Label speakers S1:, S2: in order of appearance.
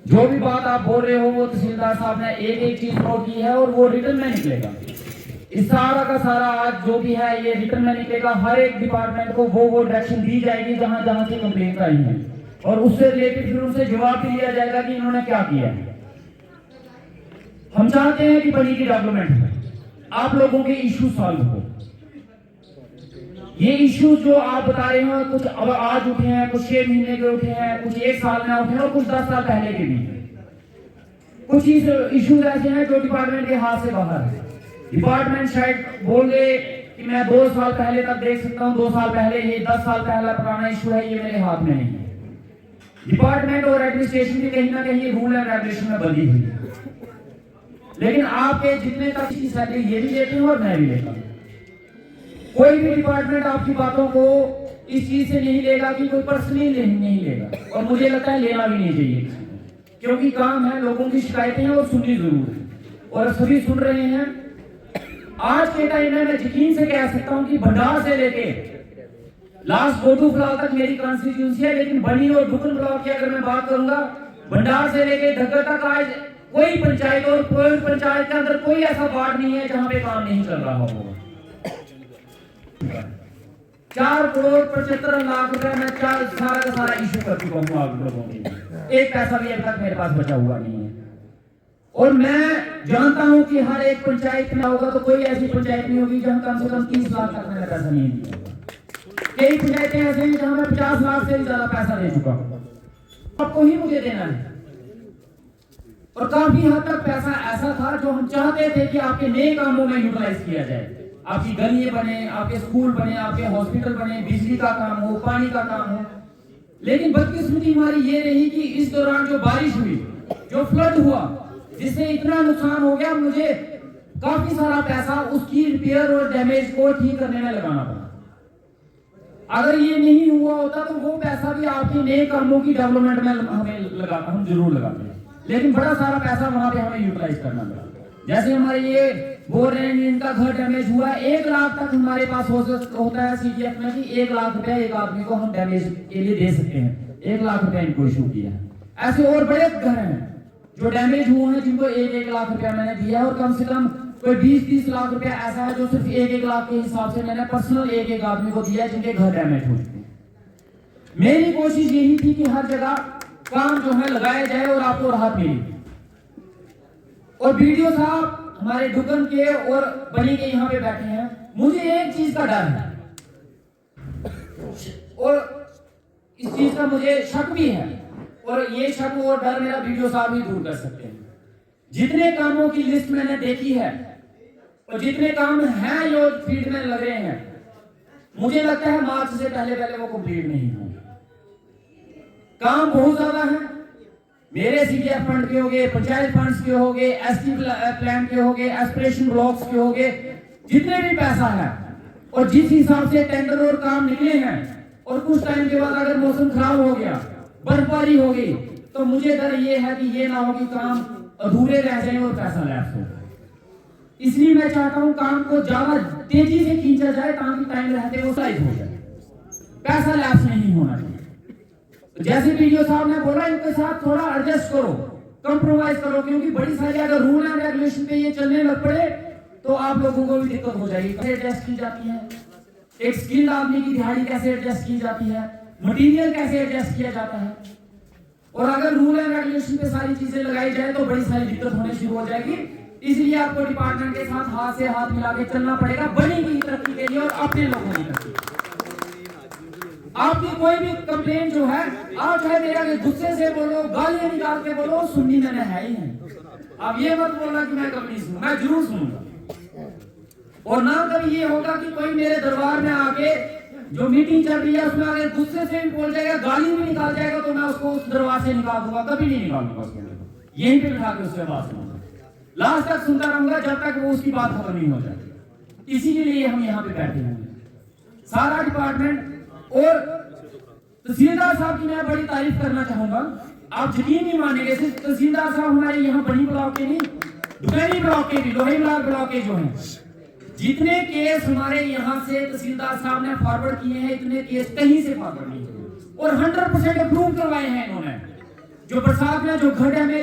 S1: जो भी बात आप बोल रहे हो वो तहसीलदार साहब ने एक एक चीज नोट की है और वो रिटर्न में निकलेगा। इस सारा का सारा आज जो भी है ये रिटर्न में निकलेगा। हर एक डिपार्टमेंट को वो डायरेक्शन दी जाएगी जहां जहां से कंप्लेंट आई है और उससे रिलेटेड फिर उनसे जवाब भी लिया जाएगा कि इन्होंने क्या किया है। हम चाहते हैं कि बड़ी की डेवलपमेंट हो, आप लोगों के इश्यू सॉल्व हो। ये इश्यूज जो आप बता रहे हो कुछ अब आज उठे हैं, कुछ 6 महीने के उठे हैं, कुछ 1 साल में उठे हैं और कुछ 10 साल पहले के भी। कुछ इश्यूज ऐसे हैं जो डिपार्टमेंट के हाथ से बाहर है। डिपार्टमेंट शायद बोल दे कि मैं 2 साल पहले तक देख सकता हूं, 2 साल पहले, ये 10 साल पहला पुराना इश्यू है, ये मेरे हाथ में नहीं है। डिपार्टमेंट और एडमिनिस्ट्रेशन की कहीं ना कहीं रूल एंड रेगुलेशन में बंधी हुई है। लेकिन आपके जितने तक की सैलरी ये भी लेते हैं और मैं भी लेता हूं। कोई भी डिपार्टमेंट आपकी बातों को इस चीज से नहीं लेगा कि कोई पर्सनली नहीं लेगा और मुझे लगता है लेना भी नहीं चाहिए, क्योंकि काम है, लोगों की शिकायतें हैं और सुननी जरूर है और सभी सुन रहे हैं। आज के टाइम में मैं यकीन से कह सकता हूं कि भंडार से लेके लास्ट गोदू फिलहाल तक मेरी कॉन्स्टिट्यूंसी है, लेकिन बनी और डुकन ब्लॉक की अगर मैं बात करूंगा, भंडार से लेके धग्गर तक आज कोई पंचायत और कोई पंचायत के अंदर कोई ऐसा वार्ड नहीं है जहां पे काम नहीं चल रहा होगा। 4 करोड़ 75 लाख रुपए में सारा का सारा इश्यू कर चुका हूं आप लोगों के लिए। एक पैसा भी अभी तक मेरे पास बचा हुआ नहीं है और मैं जानता हूं कि हर एक पंचायत में होगा तो कोई ऐसी पंचायत नहीं होगी जहां कम से कम 30 लाख तक मैंने पैसा नहीं दिया। कई पंचायतें ऐसे हैं जहां मैं 50 लाख से भी ज्यादा पैसा दे चुका हूं, आपको ही मुझे देना है। और काफी हद तक पैसा ऐसा था जो हम चाहते थे कि आपके नए कामों में यूटिलाइज किया जाए, आपकी गलियां बने, आपके स्कूल बने, आपके हॉस्पिटल बने, बिजली का काम हो, पानी का काम हो। लेकिन बदकिस्मती हमारी ये रही कि इस दौरान जो बारिश हुई, जो फ्लड हुआ, जिससे इतना नुकसान हो गया, मुझे काफी सारा पैसा उसकी रिपेयर और डैमेज को ठीक करने में लगाना पड़ा। अगर ये नहीं हुआ होता तो वो पैसा भी आपके नए कामों की डेवलपमेंट में हम जरूर लगाते हैं, लेकिन बड़ा सारा पैसा वहां पे हमें यूटिलाइज करना पड़ा। जैसे हमारे ये बोल रहे हैं इनका घर डैमेज हुआ, 1 लाख तक हमारे पास होता है सीजीएफ में कि 1 लाख रुपया एक आदमी को हम डैमेज के लिए दे सकते हैं। 1 लाख रुपया इनको इशू किया। ऐसे और बड़े घर हैं जो डैमेज हुए हैं जिनको 1-1 लाख रुपया मैंने दिया है और कम से कम कोई 20-30 लाख रुपया ऐसा है जो सिर्फ 1-1 लाख के हिसाब से मैंने पर्सनल एक आदमी को दिया जिनके घर डैमेज हो चुके हैं। मेरी कोशिश यही थी कि हर जगह काम जो है लगाया जाए और आपको राहत मिले। और वीडियो साहब हमारे डुगन के और बनी के यहाँ पे बैठे हैं, मुझे एक चीज का डर है और इस चीज का मुझे शक भी है और ये शक और डर मेरा वीडियो साहब ही दूर कर सकते हैं। जितने कामों की लिस्ट मैंने देखी है और जितने काम हैं जो फील्ड में लग रहे हैं, मुझे लगता है मार्च से पहले वो कंप्लीट नहीं होंगे। काम बहुत ज्यादा है, मेरे सीडीएफ फंड के होंगे, पंचायत फंड्स के होंगे, एसटी प्लान के होंगे, एस्पिरेशन ब्लॉक्स के होंगे, जितने भी पैसा है और जिस हिसाब से टेंडर और काम निकले हैं और कुछ टाइम के बाद अगर मौसम खराब हो गया, बर्फबारी हो गई, तो मुझे डर ये है कि ये ना हो कि काम अधूरे रह जाए और पैसा लैप्स हो। इसलिए मैं चाहता हूं काम को ज्यादा तेजी से खींचा जाए ताकि टाइम रहते वो साइज हो जाए, पैसा लैप्स नहीं होना चाहिए। जैसे वीडियो साहब ने बोला, इनके साथ थोड़ा एडजस्ट करो, कंप्रोमाइज करो, क्योंकि बड़ी सारी अगर रूल एंड रेगुलेशन पे ये चलने लग पड़े तो आप लोगों को भी दिक्कत हो जाएगी। कैसे एडजस्ट की जाती है, एक स्किल्ड आदमी की दिहाड़ी कैसे एडजस्ट की जाती है, मटेरियल कैसे एडजस्ट किया जाता है, और अगर रूल एंड रेगुलेशन पे सारी चीजें लगाई जाए तो बड़ी सारी दिक्कत होने शुरू हो जाएगी। इसलिए आपको डिपार्टमेंट के साथ हाथ से हाथ मिला के चलना पड़ेगा, बड़ी की तरक्की के लिए और अपने लोगों की तरक्की। आपकी कोई भी कंप्लेन जो है, आप चाहे मेरा गुस्से से बोलो, गालियां निकाल के बोलो, सुननी मैंने है ही है। अब ये मत बोलना कि मैं कभी नहीं सुनूं, मैं जरूर सुनूंगा। और ना कभी ये होगा कि कोई मेरे दरबार में आके जो मीटिंग चल रही है उसमें अगर गुस्से से भी बोल जाएगा, गाली भी निकाल जाएगा, तो मैं उसको उस दरबार से निकाल दूंगा, कभी नहीं निकालूंगा उसको, यहीं पे बिठा के उससे बात सुनूंगा, लास्ट तक सुनता रहूंगा जब तक वो उसकी बात खत्म नहीं हो जाती। इसी के लिए हम यहाँ पे बैठे हैं। सारा डिपार्टमेंट और तहसीलदार साहब की मैं बड़ी तारीफ करना चाहूंगा। आप यकीन नहीं मानेंगे, सिर्फ तहसीलदार साहब हमारे यहाँ बनी ब्लॉक के नहीं, दुपहरी ब्लॉक के भी, लोहीमलाल ब्लॉक के जो हैं, जितने केस हमारे यहाँ से तहसीलदार साहब ने फॉरवर्ड किए हैं, इतने केस कहीं से फॉरवर्ड नहीं किए और 100% अप्रूव करवाए हैं इन्होंने। जो बरसात में जो खड्डे में